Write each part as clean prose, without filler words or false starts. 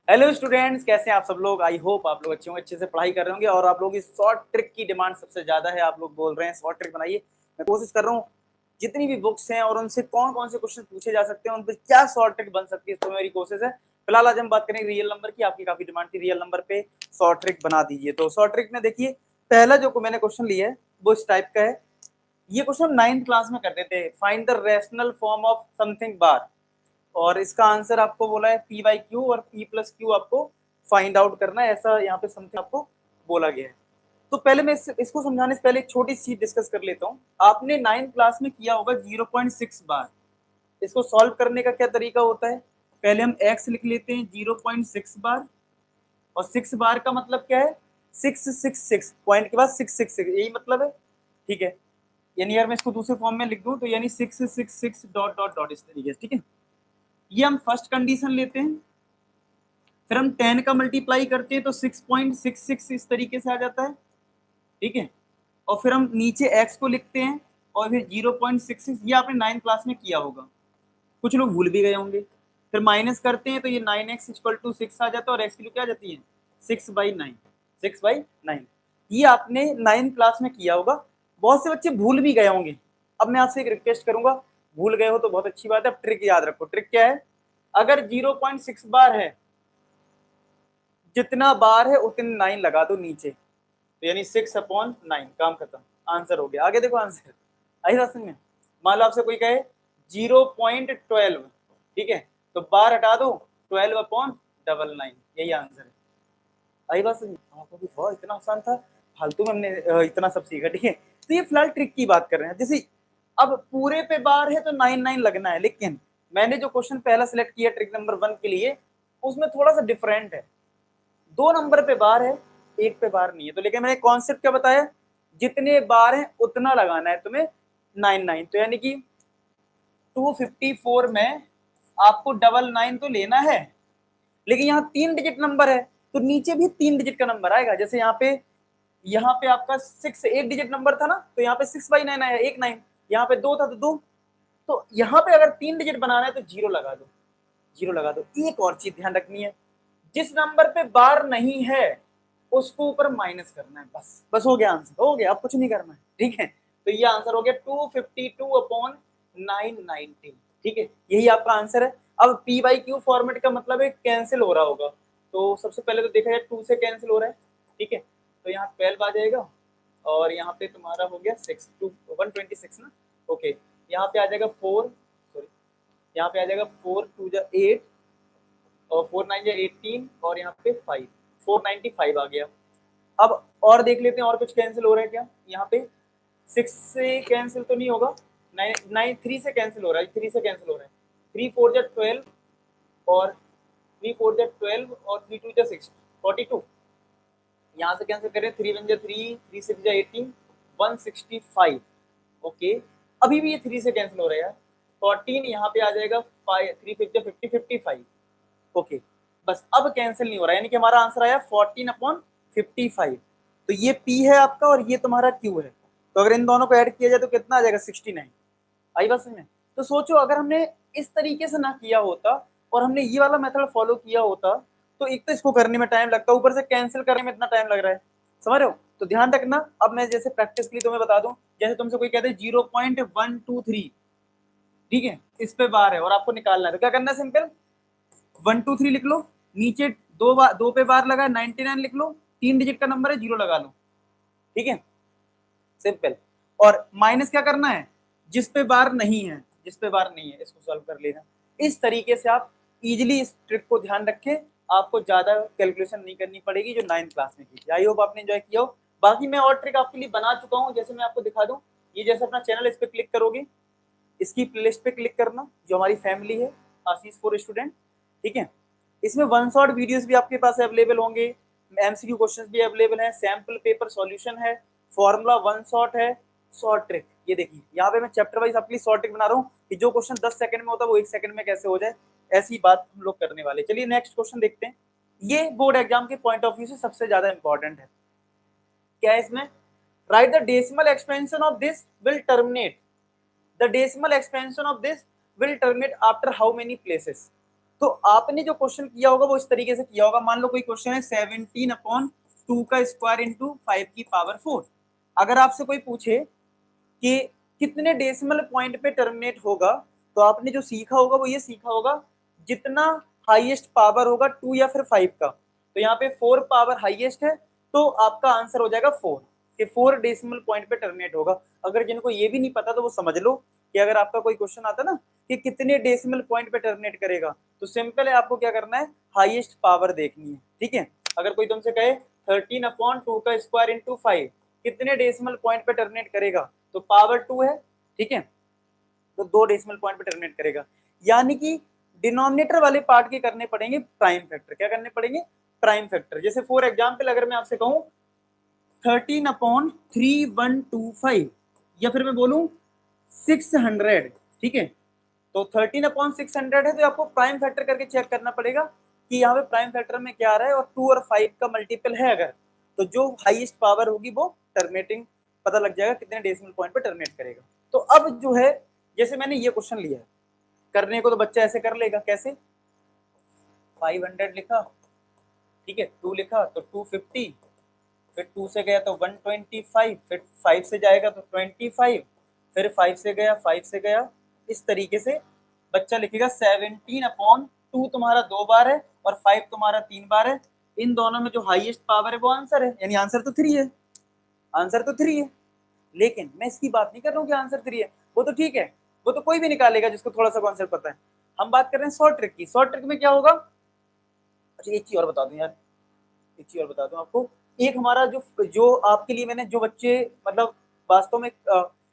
Hello students, कैसे हैं आप सब लोग। आई होप आप लोग अच्छे होंगे, अच्छे से पढ़ाई कर रहे होंगे। और आप लोगों की शॉर्ट ट्रिक की डिमांड सबसे ज्यादा है। आप लोग बोल रहे हैं शॉर्ट ट्रिक बनाइए। मैं कोशिश कर रहा हूँ जितनी भी बुक्स हैं और उनसे कौन कौन से क्वेश्चन पूछे जा सकते हैं, उन पर क्या शॉर्ट ट्रिक बन सकती है, तो मेरी कोशिश है। फिलहाल आज हम बात करेंगे रियल नंबर की। आपकी काफी डिमांड थी रियल नंबर पे शॉर्ट ट्रिक बना दीजिए। तो शॉर्ट ट्रिक में देखिए, पहला जो मैंने क्वेश्चन लिया है वो इस टाइप का है। ये क्वेश्चन 9th क्लास में करते थे। Find the rational form of something bar, और इसका आंसर आपको बोला है पी बाई क्यू, और पी प्लस क्यू आपको फाइंड आउट करना है। ऐसा यहाँ पे समथिंग आपको बोला गया है। तो पहले मैं इसको समझाने से पहले एक छोटी सी डिस्कस कर लेता हूँ। आपने 9th क्लास में किया होगा 0.6 बार। इसको सॉल्व करने का क्या तरीका होता है, पहले हम x लिख लेते हैं 0.6 बार, और 6 बार का मतलब क्या है, 666 पॉइंट के बाद 666, यही मतलब है। ठीक है, यानी यार मैं इसको दूसरे फॉर्म में लिख दूं तो यानी 666 डॉट डॉट डॉट इस तरीके से। ठीक है, ये हम फर्स्ट कंडीशन लेते हैं, फिर हम 10 का मल्टीप्लाई करते हैं तो 6.66 इस तरीके से आ जाता है। ठीक है, और फिर हम नीचे x को लिखते हैं और फिर 0.66, ये आपने 9th क्लास में किया होगा, कुछ लोग भूल भी गए होंगे। फिर माइनस करते हैं तो ये 9x इक्वल टू 6 आ जाता है, और x की क्या आ जाती है 6/9, 6/9। ये आपने 9th क्लास में किया होगा। बहुत से बच्चे भूल भी गए होंगे। अब मैं आपसे एक रिक्वेस्ट करूंगा, भूल गए हो तो बहुत अच्छी बात है, अब ट्रिक याद रखो। ट्रिक क्या है, अगर 0.6 बार है, जितना बार है उतने 9 लगा दो नीचे, तो यानी 6/9, काम खत्म, आंसर हो गया। आगे देखो आंसर आई बात समझ में। मान लो आपसे कोई कहे 0.12, ठीक है, तो बार हटा दो, 12/99, यही आंसर है। आई बात समझ में। आपको भी वाह इतना आसान था, फालतू में हमने इतना सब सीखा। ठीक है, तो ये फिलहाल ट्रिक की बात कर रहे हैं। जैसे अब पूरे पे बार है तो 9 लगना है, लेकिन मैंने जो क्वेश्चन पहला सिलेक्ट किया ट्रिक नंबर 1 के लिए, उसमें थोड़ा सा डिफरेंट है। 2 नंबर पे बार है, 1 पे बार नहीं है। तो लेकिन मैंने कॉन्सेप्ट क्या बताया, जितने बार है उतना लगाना है तुम्हें 9। तो यानी कि 254 में आपको 99 तो लेना है, लेकिन यहाँ 3 डिजिट नंबर है तो नीचे भी 3 डिजिट का नंबर आएगा। जैसे यहाँ पे आपका 6 1 डिजिट नंबर था ना, तो यहाँ पे 6/9 आया, 1 9। यहाँ पे 2 था तो 2। तो यहाँ पे अगर 3 डिजिट बनाना है तो 0 लगा दो, 0 लगा दो। एक और चीज ध्यान रखनी है, जिस नंबर पे बार नहीं है उसको ऊपर माइनस करना है। बस बस हो गया, आंसर हो गया, अब कुछ नहीं करना है। ठीक है, तो ये आंसर हो गया 252/990। ठीक है, यही आपका आंसर है। अब पी बाई क्यू फॉर्मेट का मतलब है कैंसिल हो रहा होगा, तो सबसे पहले तो देखा जाए 2 से कैंसिल हो रहा है। ठीक है, तो यहाँ 12 आ जाएगा, और यहाँ पे तुम्हारा हो गया 6 टू 126 ना। ओके, यहाँ पे आ जाएगा 4, सॉरी, यहाँ पे आ जाएगा 4 2 8, और 4 9 18, और यहाँ पे 5, 495 आ गया। अब और देख लेते हैं और कुछ कैंसिल हो रहा है क्या। यहाँ पे 6 से कैंसिल तो नहीं होगा, 9 3 से कैंसिल हो रहा है, 3 से कैंसिल हो रहा है। 3 4 12, और 3 4 12, और 3 2 6 42। यहाँ से कैंसिल करें, 3 1 3, 3 6 18, 165। ओके, अभी भी ये 3 से कैंसिल हो रहा है यार। 14 यहाँ पे आ जाएगा, 5 3 5 50 55। ओके, बस अब कैंसिल नहीं हो रहा है, यानी कि हमारा आंसर आया 14/55। तो ये P है आपका और ये तुम्हारा Q है। तो अगर इन दोनों को ऐड किया जाए तो कितना आ जाएगा 69। आई बात समझ में। तो सोचो अगर हमने इस तरीके से ना किया होता और हमने ये वाला मेथड फॉलो किया होता, तो एक तो इसको करने में टाइम लगता, ऊपर से कैंसिल करने में इतना टाइम लग रहा है। समझ रहे हो, तो ध्यान रखना। अब मैं जैसे प्रैक्टिस के लिए तुम्हें बता दूं, जैसे तुमसे कोई कहते हैं 0.123, ठीक है, इस पे बार है और आपको निकालना है, तो क्या करना है, सिंपल 1 2 3 लिख लो, नीचे दो पे बार लगा 99 लिख लो, 3 डिजिट का नंबर है, 0 लगा लो। ठीक है, सिंपल। और माइनस क्या करना है, जिस पे बार नहीं है, जिस पे बार नहीं है इसको सॉल्व कर लेना। इस तरीके से आप इजिली इस ट्रिक को ध्यान रखें, आपको ज्यादा कैलकुलेशन नहीं करनी पड़ेगी जो 9th क्लास में की। आई होप आपने एंजॉय किया हो। बाकी मैं और ट्रिक आपके लिए बना चुका हूँ, जैसे मैं आपको दिखा दूं। ये जैसे अपना चैनल, इस पर क्लिक करोगे, इसकी प्लेलिस्ट पे क्लिक करना, जो हमारी फैमिली है आशीष फॉर स्टूडेंट। ठीक है, इसमें वन शॉट वीडियोस भी आपके पास अवेलेबल होंगे, एमसीक्यू क्वेश्चंस भी अवेलेबल हैं, सैम्पल पेपर सॉल्यूशन है, फॉर्मूला वन शॉट है, शॉर्ट ट्रिक। ये देखिए यहाँ पे मैं चैप्टर वाइज आपके लिए शॉर्ट ट्रिक बना रहा हूँ कि जो क्वेश्चन 10 सेकंड में होता है वो 1 सेकंड में कैसे हो जाए, ऐसी बात हम लोग करने वाले। चलिए नेक्स्ट क्वेश्चन देखते हैं। ये बोर्ड एग्जाम के पॉइंट ऑफ व्यू से सबसे ज्यादा इंपॉर्टेंट है। क्या है इसमें, right the decimal expansion of this will terminate, the decimal expansion of this will terminate after how many places. तो आपने जो क्वेश्चन किया होगा वो इस तरीके से किया होगा। मान लो कोई क्वेश्चन है 17/2 का स्क्वायर इंटू 5 की पावर 4। अगर आपसे कोई पूछे कि कितने डेसिमल पॉइंट पे टर्मिनेट होगा, तो आपने जो सीखा होगा वो ये सीखा होगा जितना हाईएस्ट पावर होगा 2 या फिर 5 का, तो यहाँ पे 4 पावर हाईएस्ट है, तो आपका आंसर हो जाएगा 4 कि 4 डेसिमल पॉइंट पे टर्मिनेट होगा। अगर जिनको ये भी नहीं पता तो वो समझ लो कि अगर आपका कोई क्वेश्चन आता ना कि कितने डेसिमल पॉइंट पे टर्मिनेट करेगा, तो सिंपल है, आपको क्या करना है, हाईएस्ट पावर देखनी है। ठीक है, अगर कोई तुमसे कहे 13/2 का स्क्वायर इंटू 5 कितने डेसिमल पॉइंट पे टर्मिनेट करेगा, तो पावर 2 है, ठीक है, तो 2 डेसिमल पॉइंट पे टर्मिनेट करेगा। यानी कि डिनोमिनेटर वाले पार्ट के करने पड़ेंगे प्राइम फैक्टर। क्या करने पड़ेंगे, प्राइम फैक्टर। जैसे फॉर एग्जाम्पल अगर मैं आपसे कहूं 13/3125 या फिर मैं बोलूं 600, ठीक है, तो 13/600 है, तो आपको प्राइम फैक्टर करके चेक करना पड़ेगा कि यहाँ पे प्राइम फैक्टर में क्या आ रहा है, और 2 और 5 का मल्टीपल है अगर, तो जो हाईएस्ट पावर होगी वो टर्मिनेटिंग पता लग जाएगा कितने डेसिमल पॉइंट पे टर्मिनेट करेगा। तो अब जो है, जैसे मैंने ये क्वेश्चन लिया है, करने को तो बच्चा ऐसे कर लेगा, कैसे, 500 लिखा, ठीक है, 2 लिखा तो 250, फिर 2 से गया तो 125, फिर 5 से जाएगा तो 25, फिर 5 से गया, 5 से गया, इस तरीके से बच्चा लिखेगा 17/2 तुम्हारा 2 बार है और 5 तुम्हारा 3 बार है। इन दोनों में जो हाईएस्ट पावर है वो आंसर है, यानी आंसर तो 3 है, आंसर तो 3 है। लेकिन मैं इसकी बात नहीं कर रहा हूँ कि आंसर 3 है, वो तो ठीक है, वो तो कोई भी निकालेगा जिसको थोड़ा सा कॉन्सेप्ट पता है। हम बात कर रहे हैं शॉर्ट ट्रिक की। शॉर्ट ट्रिक में क्या होगा, अच्छा एक चीज और बता दूं यार, एक चीज और बता दूं आपको, एक हमारा जो जो आपके लिए मैंने, जो बच्चे मतलब वास्तव में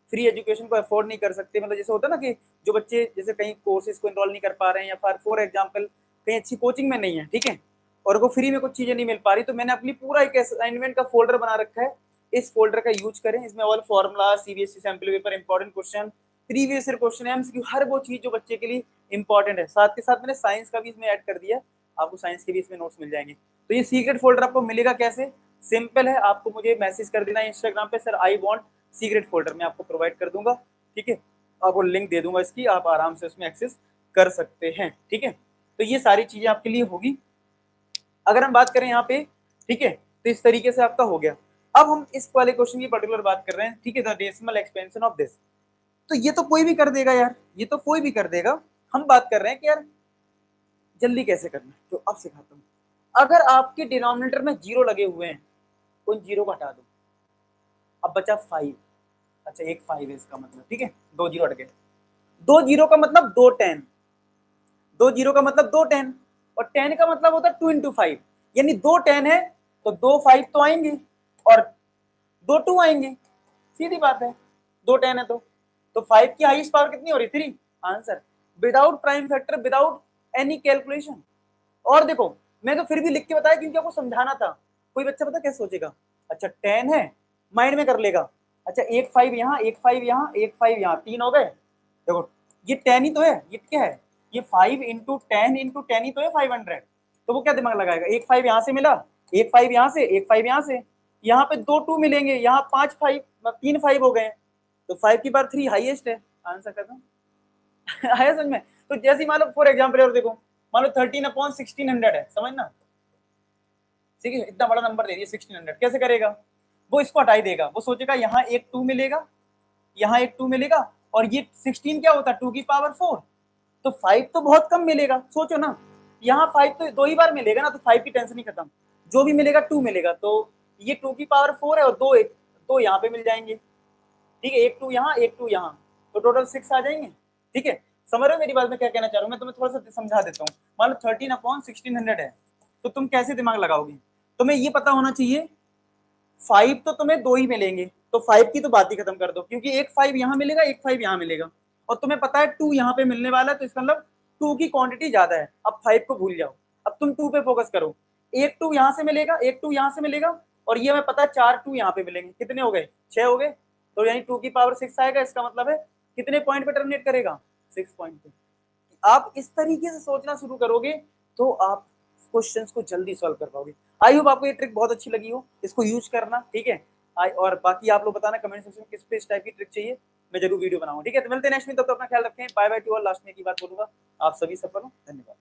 फ्री एजुकेशन को अफोर्ड नहीं कर सकते, मतलब जैसे होता है ना कि जो बच्चे जैसे कहीं कोर्सेज को इनरोल नहीं कर पा रहे हैं, या फॉर एग्जाम्पल कहीं अच्छी कोचिंग में नहीं है, ठीक है, और वो फ्री में कुछ चीजें नहीं मिल पा रही, तो मैंने अपनी पूरा एक असाइनमेंट का फोल्डर बना रखा है। इस फोल्डर का यूज करें, इसमें all formula, CBSE sample paper, important question, previous year question, MCQ, हर वो चीज जो बच्चे के लिए इंपॉर्टेंट है। साथ के साथ मैंने साइंस का भी इसमें ऐड कर दिया, आपको साइंस के भी इसमें नोट्स मिल जाएंगे। तो ये सीक्रेट फोल्डर आपको मिलेगा कैसे, सिंपल है, आपको मुझे मैसेज कर देना है इंस्टाग्राम पे, sir I want secret folder, मैं आपको प्रोवाइड कर दूंगा, ठीक है, आपको लिंक दे दूंगा इसकी, आप आराम से उसमें एक्सेस कर सकते हैं, ठीक है। तो ये सारी चीजें आपके लिए होगी। अगर हम बात करें यहाँ पे, ठीक है, तो इस तरीके से आपका हो गया। अब हम इस वाले क्वेश्चन की पर्टिकुलर बात कर रहे हैं, ठीक है, the decimal expansion of this. तो ये तो कोई भी कर देगा यार, ये तो कोई भी कर देगा। हम बात कर रहे हैं कि यार जल्दी कैसे करना है, तो अब सिखाता हूँ। अगर आपके डिनोमिनेटर में 0 लगे हुए हैं, उन 0 को हटा दो, अब बचा 5। अच्छा एक 5 है इसका मतलब, ठीक है, 2 0 हट गए, 2 0 का मतलब 2 10, 2 0 का मतलब 2 10, और 10 का मतलब होता है 2 into 5, यानी 2 10 है तो 2 5 तो आएंगे और 2 2 आएंगे, सीधी बात है, 2 10 है तो 5 की हाईएस्ट पावर कितनी हो रही, 3, answer without prime factor, without any calculation. और देखो मैं तो फिर भी लिख के बताया क्योंकि आपको समझाना था। कोई बच्चा पता कैसे सोचेगा, अच्छा 10 है, माइंड में कर लेगा, अच्छा एक 5 यहाँ, एक 5 यहाँ, एक 5 यहाँ, 3 हो गए। देखो ये 10 ही तो है, ये क्या है, ये 5 इंटू 10 इंटू 10 ही तो है 500। तो वो क्या दिमाग लगाएगा, एक 5 यहाँ से मिला, एक 5 यहाँ से, एक 5 यहाँ से, यहाँ पे 2 2 मिलेंगे, यहाँ 5 5, 3 5 हो गए, तो 5 की बार 3 हाईएस्ट है, आंसर करना आया समझ में। तो जैसे मान लो फॉर एग्जाम्पल और देखो, मान लो 13/1600 है, समझना, ठीक है, इतना बड़ा नंबर दे दिया 1600, कैसे करेगा, वो इसको हटाई देगा, वो सोचेगा यहाँ एक 2 मिलेगा, यहाँ एक 2 मिलेगा, और ये 16 क्या होता है 2 की पावर 4, तो 5 तो बहुत कम मिलेगा, सोचो ना, यहाँ 5 तो 2 ही बार मिलेगा ना, तो 5 की टेंशन ही खत्म, जो भी मिलेगा 2 मिलेगा, तो ये 2 की पावर 4 है, और 2 यहाँ पे मिल जाएंगे, ठीक है, एक 2 यहाँ, एक 2 यहाँ, तो टोटल 6 आ जाएंगे, ठीक है। समझ रहे हो मेरी बात में क्या कहना चाह रहा हूँ, मैं तुम्हें थोड़ा सा समझा देता हूँ। मान लो 13/1600 है, तो तुम कैसे दिमाग लगाओगे, तुम्हें ये पता होना चाहिए 5 तो तुम्हें 2 ही मिलेंगे, तो 5 की तो बात ही खत्म कर दो, क्योंकि एक 5 यहाँ मिलेगा, एक 5 यहाँ मिलेगा, और तुम्हें पता है 2 यहाँ पे मिलने वाला है, तो इसका मतलब 2 की क्वांटिटी ज्यादा है। अब 5 को भूल जाओ, अब तुम 2 पे फोकस करो, एक 2 यहाँ से मिलेगा, एक 2 यहाँ से मिलेगा, और ये हमें पता है 4 2 यहाँ पे मिलेंगे, कितने हो गए, 6 हो गए, तो यानी 2 की पावर 6 आएगा, इसका मतलब है कितने पॉइंट पे टर्मिनेट करेगा, 6 पॉइंट पे। आप इस तरीके से सोचना शुरू करोगे तो आप क्वेश्चंस को जल्दी सॉल्व कर पाओगे। आई होप आपको ये ट्रिक बहुत अच्छी लगी हो, इसको यूज करना, ठीक है। और बाकी आप लोग बताना कमेंट सेक्शन में किस पे इस टाइप की ट्रिक चाहिए, मैं जरूर वीडियो बनाऊंगा, ठीक है। तो मिलते हैं नेक्स्ट में, तब तो अपना ख्याल रखें, bye bye to all. Last में एक ही बात बोलूंगा, आप सभी सफल हो, धन्यवाद।